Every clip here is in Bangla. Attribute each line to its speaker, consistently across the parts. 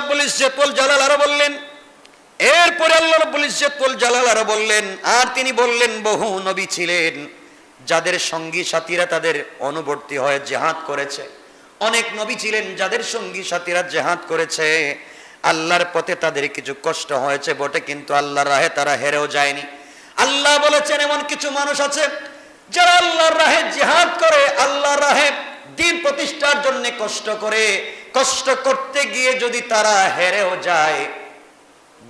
Speaker 1: রাব্বুল ইজ্জত ওয়াল জালাল আরো বললেন, এরপরে আল্লাহ রাব্বুল ইজ্জত ওয়াল জালাল আরো বললেন, আর তিনি বললেন বহু নবী ছিলেন যাদের সঙ্গী সাথীরা তাদের অনুবর্তী হয়ে জিহাদ করেছে। অনেক নবী ছিলেন যাদের সঙ্গী সাথীরা জিহাদ করেছে, আল্লাহর পথে তাদের কিছু কষ্ট হয়েছে বটে, কিন্তু আল্লাহর রাহে তারা হেরেও যায়নি। আল্লাহ বলেছেন এমন কিছু মানুষ আছে যারা আল্লাহর রাহে জিহাদ করে, আল্লাহর রাহে দ্বীন প্রতিষ্ঠার জন্য কষ্ট করে, কষ্ট করতে গিয়ে যদি তারা হেরেও যায়,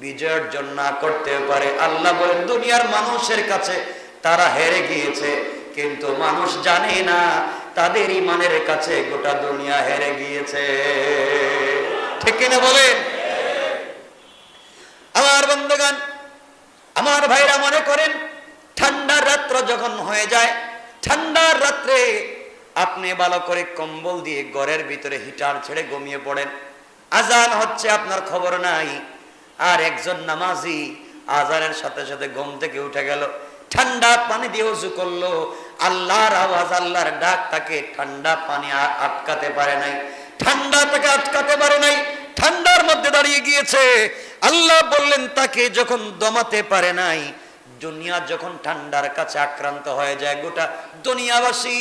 Speaker 1: বিজয় অর্জন না করতে পারে, আল্লাহ বলেন দুনিয়ার মানুষের কাছে তারা হেরে গিয়েছে, কিন্তু মানুষ জানে না তাদের ঈমানের কাছে গোটা দুনিয়া হেরে গিয়েছে। ঠিক কিনা বলেন? আমার বন্ধুগণ, আমার ভাইরা মনে করেন ঠান্ডার রাত্র যখন হয়ে যায়, ঠান্ডার রাত্রে আপনি ভালো করে কম্বল দিয়ে ঘরের ভিতরে হিটার ছেড়ে ঘুমিয়ে পড়েন, আজান হচ্ছে আপনার খবর নাই, আর একজন নামাজি আজানের সাথে সাথে ঘুম থেকে উঠে গেল, ঠান্ডা পানি দিয়ে ওযু করলো, আল্লাহর আওয়াজ, আল্লাহর ডাক তাকে ঠান্ডা পানি আটকাতে পারে নাই, ঠান্ডা তাকে আটকাতে পারে নাই, ঠান্ডার মধ্যে দাঁড়িয়ে গিয়েছে। আল্লাহ বললেন তাকে যখন দমাতে পারে নাই, দুনিয়া যখন ঠান্ডার কাছে আক্রান্ত হয়ে যায়, গোটা দুনিয়াবাসী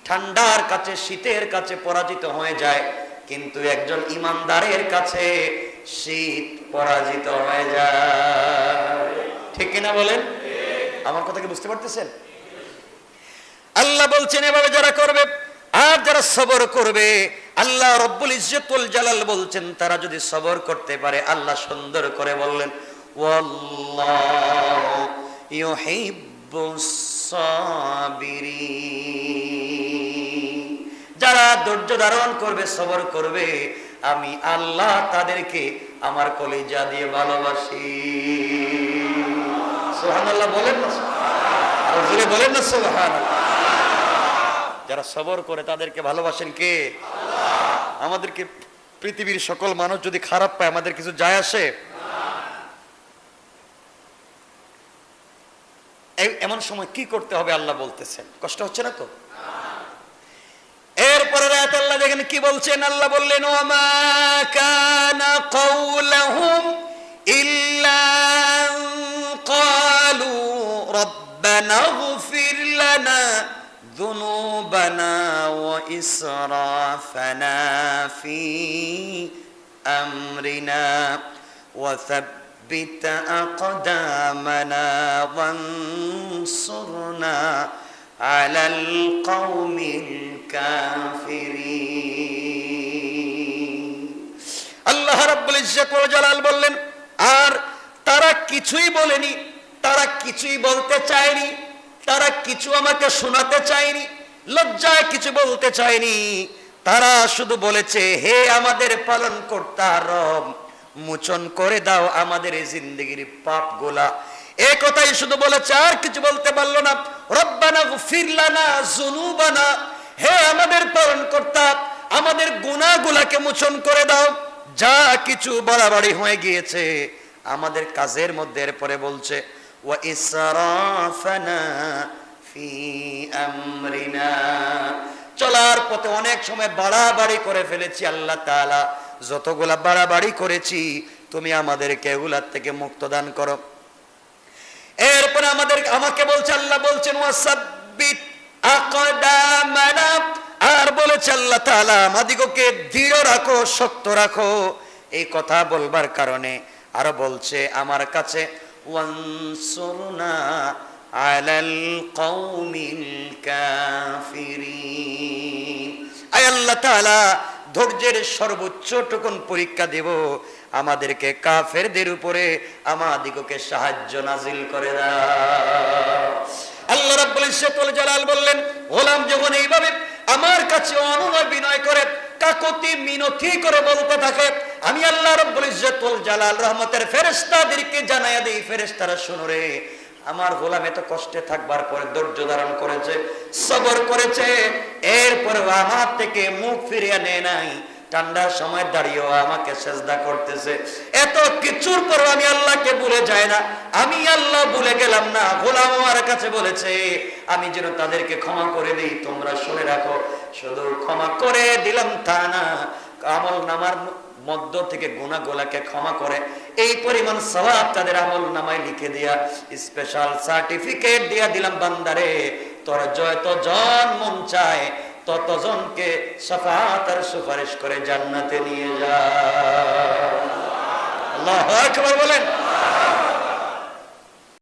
Speaker 1: ঠান্ডার কাছে, শীতের কাছে পরাজিত হয়ে যায়, কিন্তু একজন ইমানদারের কাছে শীত পরাজিত হয়ে যায়। ঠিক কিনা বলেন? আমার কথা কি বুঝতে পারতেছেন? আল্লাহ বলছেন এভাবে যারা করবে আর যারা সবর করবে, আল্লাহ রব্বুল ইজ্জত ওয়াল জালাল বলছেন তারা যদি সবর করতে পারে, আল্লাহ সুন্দর করে বললেন ওয়াল্লাহু ইউহিব্বুস সাবিরিন, যারা ধৈর্য ধারণ করবে, সবর করবে, আমি আল্লাহ তাদেরকে আমার কলিজা দিয়ে ভালোবাসি। সুবহানাল্লাহ বলেন না? আর জোরে বলেন না সুবহানাল্লাহ। যারা সবর করে তাদেরকে ভালোবাসেন কে? আল্লাহ। আমাদেরকে পৃথিবীর সকল মানুষ যদি খারাপ পায় আমাদের কিছু যায় আসে? এমন সময় কি করতে হবে আল্লাহ বলতেছেন, কষ্ট হচ্ছে না তো? এরপরে রাত আল্লাহ দেখেন কি বলছেন, আল্লাহ বললেন ওয়ামা কানা কাউলুহুম ইল্লা ক্বালু রব্বানা ইগফির লানা যুনুবানা ওয়া ইসরাফানা ফি আমরিনা ওয়া সাব্বিত আকদামানা ওয়ানসুরনা আলাল কওমিল কাফিরিন। আল্লাহ রাব্বুল ইজ্জত ওয়াল জালাল বললেন, আর তারা কিছুই বলেনি, তারা কিছুই বলতে চায়নি, তারা কিছু আমাকে শোনাতে চায়নি, লজ্জায় কিছু বলতে চায়নি, তারা শুধু বলেছে হে আমাদের পালনকর্তা রব, মোচন করে দাও আমাদের এই জিন্দেগির পাপগুলা। এই কথাই শুধু বলেছে, আর কিছু বলতে পারলো না। রব্বানা গফির লানা যুনুবানা, হে আমাদের পালনকর্তা আমাদের গুনাহগুলোকে মোচন করে দাও, যা কিছু বাড়াবাড়ি হয়ে গিয়েছে আমাদের কাজের মধ্যে। এরপরে বলছে ওয়া ইসরাফানা ফি আমরিনা, চলার পথে অনেক সময় বাড়াবাড়ি করে ফেলেছি আল্লাহ তাআলা, যতগুলা বাড়াবাড়ি করেছি তুমি আমাদেরকে এগুলার থেকে মুক্ত দান করো। এরপরে আমাকে বলছে, আল্লাহ বলছেন ওয়াসাব্বিত আকদামানা, আর বলেছে আল্লাহ তাআলা আমাদিগকে দৃঢ় রাখো, শক্ত রাখো। এই কথা বলবার কারণে আরো বলছে আমার কাছে ওয়ানসুরনা আলাল কওমিল কাফিরিন, আয় আল্লাহ তাআলা ধৈর্যের সর্বোচ্চ টুকুন পরীক্ষা দেব, আমাদেরকে কাফেরদের উপরে আমাদিগকে সাহায্য নাজিল করে দাও। আল্লাহ রাব্বুল ইজ্জত ওয়াল জালাল বললেন, গোলাম যখন এইভাবে আমার কাছে অনুনয় বিনয় করে, কাকুতি মিনতি করে বলতে থাকে, আমি আল্লাহ রাব্বুল ইজ্জত ওয়াল জালাল রহমতের ফেরেশতাদেরকে জানায়া দেই, ফেরেশতারা শুনো রে, আমার গোলাম এত কষ্টে থাকবার পরে ধৈর্য ধারণ করেছে, সবর করেছে, এরপরে আমার থেকে মুখ ফিরিয়ে নেয় নাই, ঠান্ডার সময় দাঁড়িয়েও আমাকে সেজদা করতেছে, এত কিছুর পর আমি আল্লাহকে ভুলে যাই না, আমি আল্লাহ ভুলে গেলাম না। গোলাম আমার কাছে বলেছে আমি যেন তাদেরকে ক্ষমা করে দিই, তোমরা শুনে রাখো, শুধু ক্ষমা করে দিলাম তা না, আমল নামার মধ্য থেকে গুনাহগুলোকে ক্ষমা করে এই পরিমাণ সওয়াব তাদের আমল নামায় লিখে দিয়া স্পেশাল সার্টিফিকেট দিয়া দিলাম, বান্দারে তোর যতজন মন চায় ততজনকে শাফাআত আর সুপারিশ করে জান্নাতে নিয়ে যা। আল্লাহু আকবার বলেন।